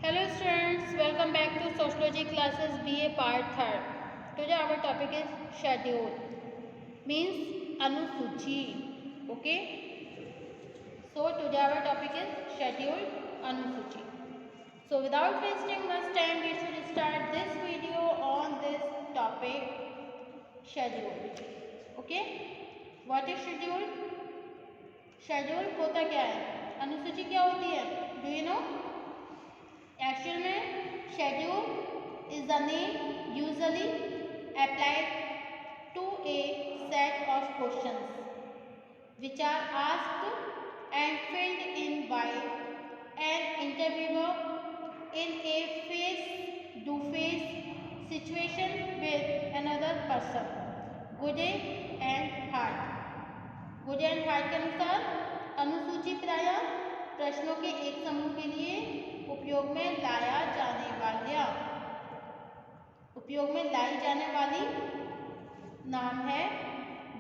Hello students, welcome back to Sociology classes BA part 3rd. Today our topic is schedule, means anusuchi. Okay. So today our topic is schedule anusuchi. So without wasting much time, we should start this video on this topic schedule. Okay. What is schedule? Schedule होता क्या है? अनुसूची क्या होती है? Do you know? Actual में schedule is the name usually applied to a set of questions which are asked and filled in by an interviewer in a face to face situation with another person. Goode and Hatt. Goode and Hatt के अनुसार अनुसूची प्रायः प्रश्नों के एक समूह के लिए उपयोग में लाई जाने वाली नाम है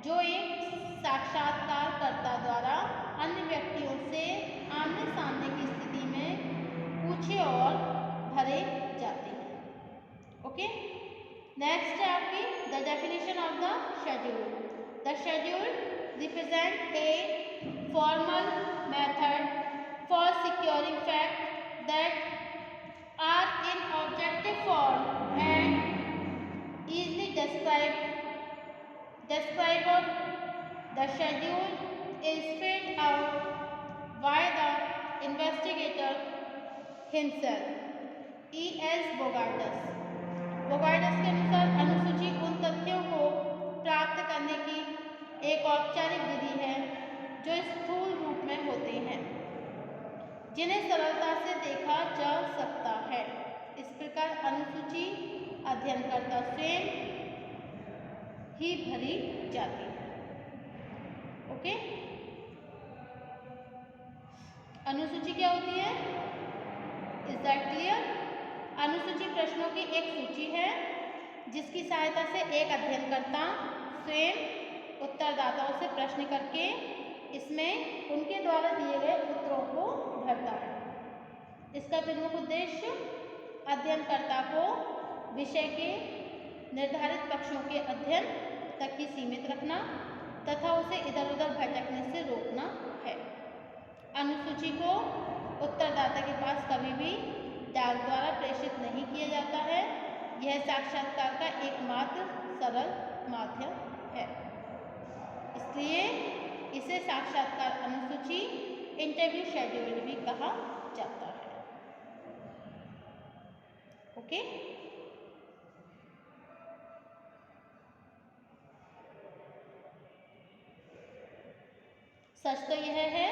जो एक साक्षात्कारकर्ता द्वारा अन्य व्यक्तियों से आमने सामने की स्थिति में पूछे और भरे जाते हैं. ओके. नेक्स्ट है आपकी the definition of the schedule. The schedule represent a formal method for securing facts that are in objective form and easily describable. The schedule is filled out by the investigator himself. E.S. Bogardus. Bogardus के अनुसार अनुसूची उन तथ्यों को प्राप्त करने की एक औपचारिक विधि है जो स्थूल रूप में होते हैं जिन्हें सरलता से देखा जा सकता है. इस प्रकार अनुसूची अध्ययनकर्ता स्वयं ही भरी जाती है. ओके. अनुसूची क्या होती है? Is that clear? अनुसूची प्रश्नों की एक सूची है जिसकी सहायता से एक अध्ययनकर्ता स्वयं उत्तरदाताओं से प्रश्न करके इसमें उनके द्वारा दिए गए उत्तरों को भरता है. इसका प्रमुख उद्देश्य अध्ययनकर्ता को विषय के निर्धारित पक्षों के अध्ययन तक ही सीमित रखना तथा उसे इधर उधर भटकने से रोकना है. अनुसूची को उत्तरदाता के पास कभी भी डाक द्वारा प्रेषित नहीं किया जाता है. यह साक्षात्कार का एकमात्र सरल माध्यम है. इसलिए इसे साक्षात्कार अनुसूची इंटरव्यू शेड्यूल भी कहा जाता है. ओके. सच तो यह है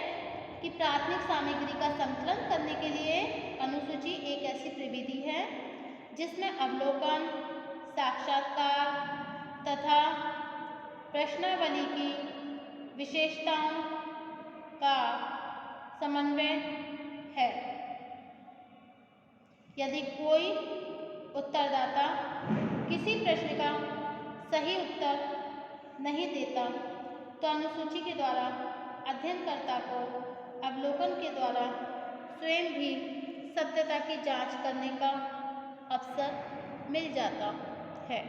कि प्राथमिक सामग्री का संकलन करने के लिए अनुसूची एक ऐसी प्रविधि है जिसमें अवलोकन, साक्षात्कार तथा प्रश्नावली की विशेषताओं का समन्वय है. यदि कोई उत्तरदाता किसी प्रश्न का सही उत्तर नहीं देता तो अनुसूची के द्वारा अध्ययनकर्ता को अवलोकन के द्वारा स्वयं भी सत्यता की जांच करने का अवसर मिल जाता है.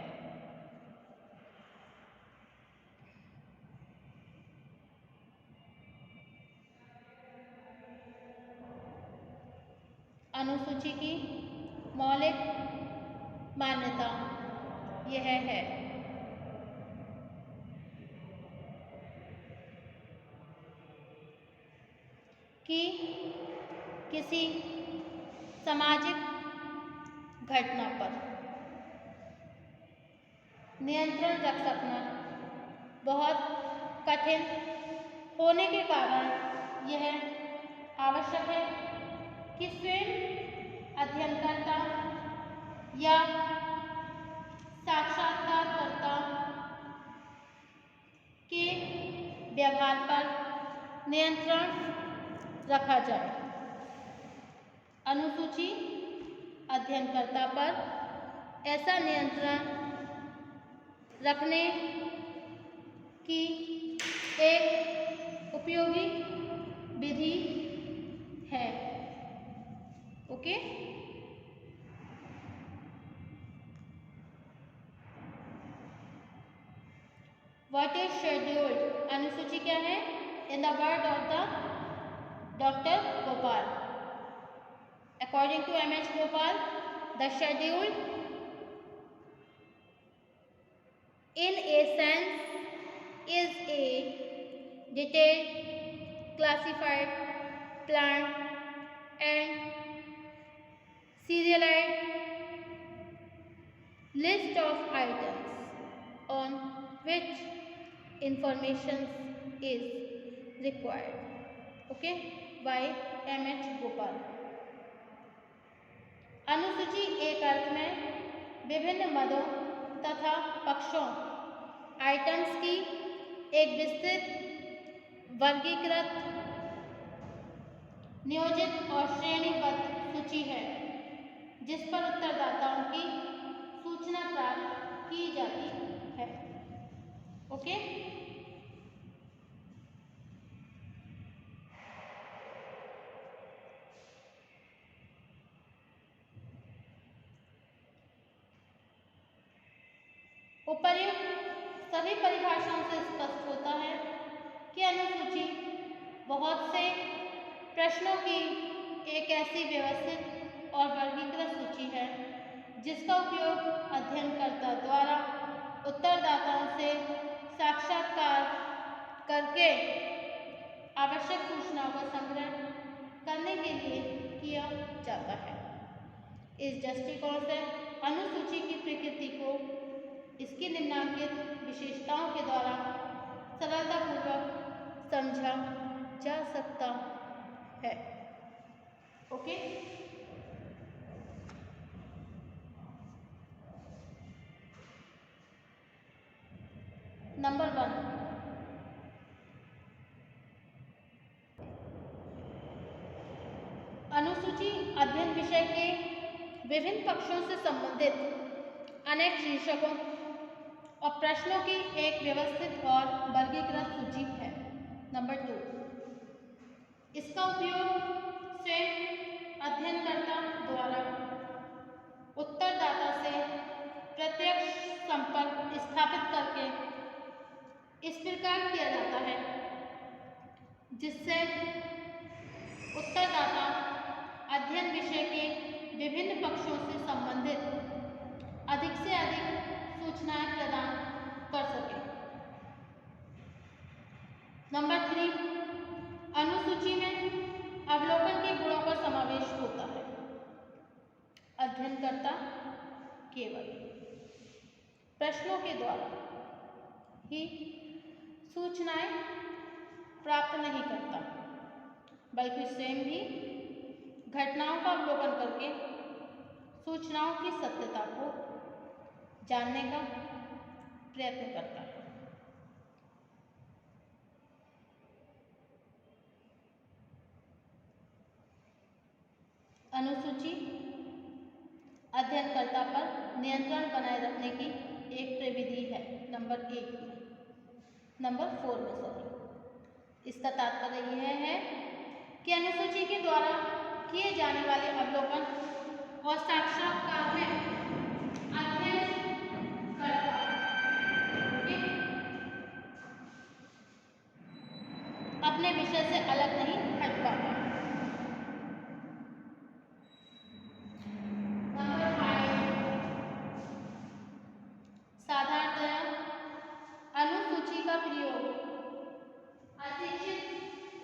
अनुसूची की मौलिक मान्यता यह है कि किसी सामाजिक घटना पर नियंत्रण रख सकना बहुत कठिन होने के कारण यह आवश्यक है कि स्वयं अध्ययनकर्ता या साक्षात्कारकर्ता के व्यवहार पर नियंत्रण रखा जाए. अनुसूची अध्ययनकर्ता पर ऐसा नियंत्रण रखने की एक उपयोगी विधि है. ओके. What is scheduled? अनुसूची क्या है? In the word of the doctor Gopal, according to M H Gopal, the scheduled in a sense is a detailed, classified, planned and serialized list of items on which information is required. Okay, by M H Gopal. अनुसूची एक अर्थ में विभिन्न मदों तथा पक्षों items की एक विस्तृत वर्गीकृत नियोजित और श्रेणीबद्ध सूची है जिस पर उत्तरदाताओं की सूचना प्राप्त की जाती है। ओके, उपर्युक्त सभी परिभाषाओं से स्पष्ट होता है कि अनुसूची बहुत से प्रश्नों की एक ऐसी व्यवस्थित और वर्गीकृत सूची है जिसका उपयोग अध्ययनकर्ता द्वारा उत्तरदाताओं से साक्षात्कार करके आवश्यक सूचनाओं का संग्रह करने के लिए किया जाता है। इस दृष्टिकोण से अनुसूची की प्रकृति को इसकी निम्नलिखित विशेषताओं के द्वारा सरलतापूर्वक समझा जा सकता है। ओके, नंबर 1, अनुसूची अध्ययन विषय के विभिन्न पक्षों से संबंधित अनेक शीर्षकों और प्रश्नों की एक व्यवस्थित और वर्गीकृत सूची है। नंबर 2, इसका उपयोग स्वयं अध्ययनकर्ता द्वारा उत्तरदाता से प्रत्यक्ष संपर्क स्थापित करके इस प्रकार किया जाता है जिससे उत्तरदाता अध्ययन विषय के विभिन्न पक्षों से संबंधित अधिक से अधिक सूचनाएं प्रदान कर सके। नंबर 3, अनुसूची में अवलोकन के गुणों का समावेश होता है। अध्ययनकर्ता केवल प्रश्नों के द्वारा ही सूचनाएं प्राप्त नहीं करता बल्कि स्वयं भी घटनाओं का अवलोकन करके सूचनाओं की सत्यता को जानने का प्रयत्न करता है। अनुसूची अध्ययनकर्ता पर नियंत्रण बनाए रखने की एक प्रविधि है। नंबर 4 में सॉरी, इसका तात्पर्य यह है कि अनुसूची के द्वारा किए जाने वाले अवलोकन और साक्षात्कार में अध्ययनकर्ता अपने विषय से अलग नहीं हट पाता। नंबर 5, साधारणतया अनुसूची का प्रयोग अशिक्षित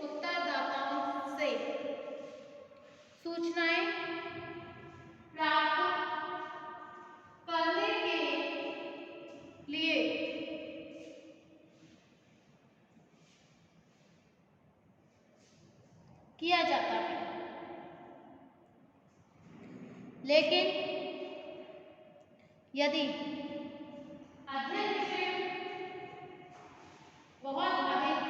उत्तरदाताओं से सूचनाएं प्राप्त करने के लिए किया जाता है, लेकिन यदि अध्ययन विषय बहुत अधिक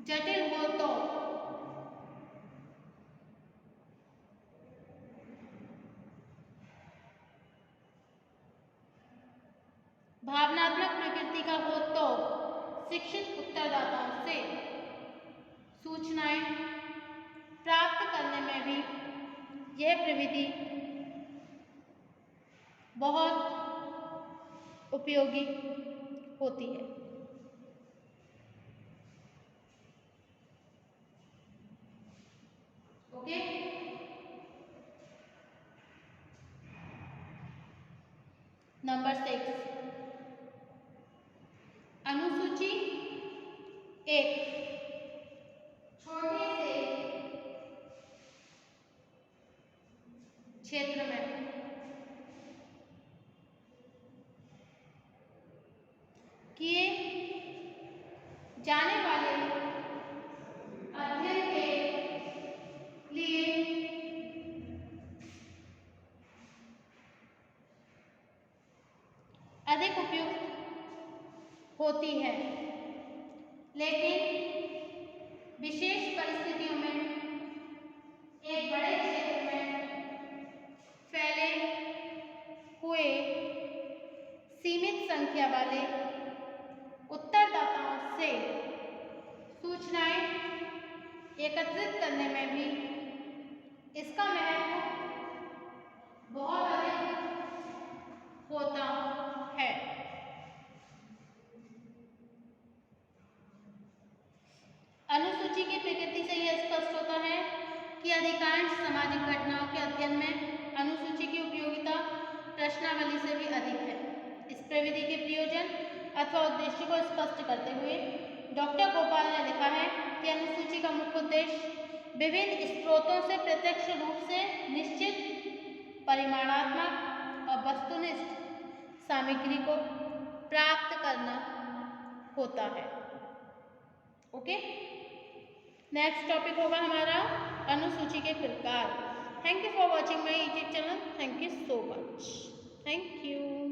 जटिल हो तो भावनात्मक प्रकृति का हो तो शिक्षित उत्तरदाताओं से सूचनाएं प्राप्त करने में भी यह प्रविधि बहुत उपयोगी होती है। ओके, नंबर 6, अनुसूची एक छोटे से क्षेत्र में किए जाने वाले अध्ययन के लिए अधिक उपयुक्त होती है, लेकिन विशेष परिस्थितियों में एक बड़े क्षेत्र में फैले हुए सीमित संख्या वाले उत्तरदाताओं से सूचनाएं एकत्रित करने में भी इसका महत्व बहुत अधिक होता है। अनुसूची की प्रकृति से यह स्पष्ट होता है कि अधिकांश सामाजिक घटनाओं के अध्ययन में अनुसूची की उपयोगिता प्रश्नावली से भी अधिक है। इस प्रविधि के प्रयोजन अथवा उद्देश्य को स्पष्ट करते हुए डॉक्टर गोपाल ने लिखा है कि अनुसूची का मुख्य उद्देश्य विभिन्न स्रोतों से प्रत्यक्ष रूप से निश्चित परिमाणात्मक और वस्तुनिष्ठ सामग्री को प्राप्त करना होता है। ओके, नेक्स्ट टॉपिक होगा हमारा अनुसूची के प्रकार। Thank you for watching my YouTube channel. Thank you so much. Thank you.